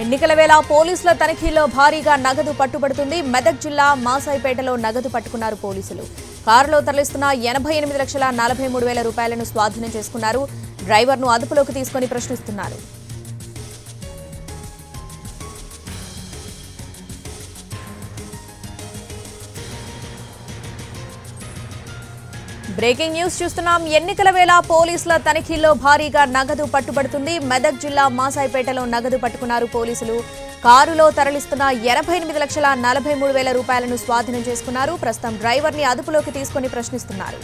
ఎన్నికల వేళ పోలీసుల తనిఖీల్లో భారీగా నగదు పట్టుబడుతుంది. మెదక్ జిల్లా మాసాయిపేటలో నగదు పట్టుకున్నారు పోలీసులు. కారులో తరలిస్తున్న 88,43,000 రూపాయలను స్వాధీనం చేసుకున్నారు. డ్రైవర్ను అదుపులోకి తీసుకుని ప్రశ్నిస్తున్నారు. బ్రేకింగ్ న్యూస్ చూస్తున్నాం. ఎన్నికల వేళ పోలీసుల తనిఖీల్లో భారీగా నగదు పట్టుబడుతుంది. మెదక్ జిల్లా మాసాయిపేటలో నగదు పట్టుకున్నారు పోలీసులు. కారులో తరలిస్తున్న 88,43,000 రూపాయలను స్వాధీనం చేసుకున్నారు. ప్రస్తుతం డ్రైవర్ని అదుపులోకి తీసుకుని ప్రశ్నిస్తున్నారు.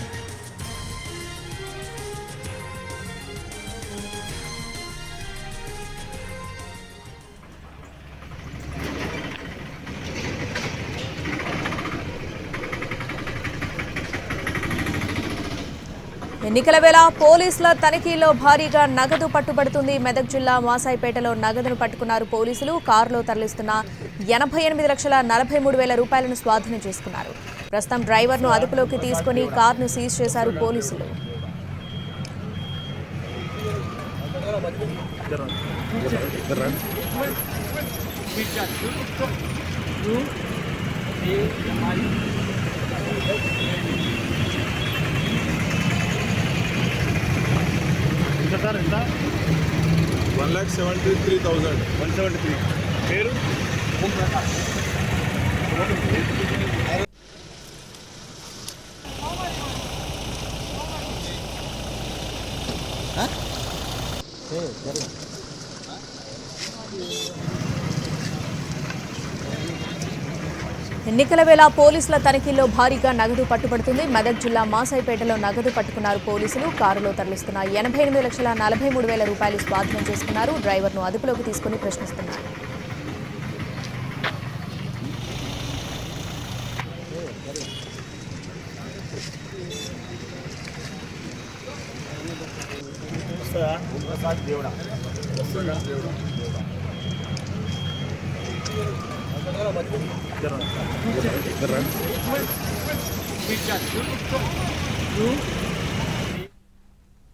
ఎన్నికల వేళ పోలీసుల తనిఖీల్లో భారీగా నగదు పట్టుబడుతుంది. మెదక్ జిల్లా మాసాయిపేటలో నగదును పట్టుకున్నారు పోలీసులు. కారులో తరలిస్తున్న 88,43,000 రూపాయలను స్వాధీనం చేసుకున్నారు. ప్రస్తుతం డ్రైవర్ను అదుపులోకి తీసుకుని కారును సీజ్ చేశారు పోలీసులు. సార్ ఎంత 1,73,000 పేరు ఎన్నికల వేళ పోలీసుల తనిఖీల్లో భారీగా నగదు పట్టుబడుతుంది. మెదక్ జిల్లా మాసాయిపేటలో నగదు పట్టుకున్నారు పోలీసులు. కారులో తరలిస్తున్న 88,43,000 రూపాయలు స్వాధీనం చేసుకున్నారు. డ్రైవర్ను అదుపులోకి తీసుకుని ప్రశ్నిస్తున్నారు. జర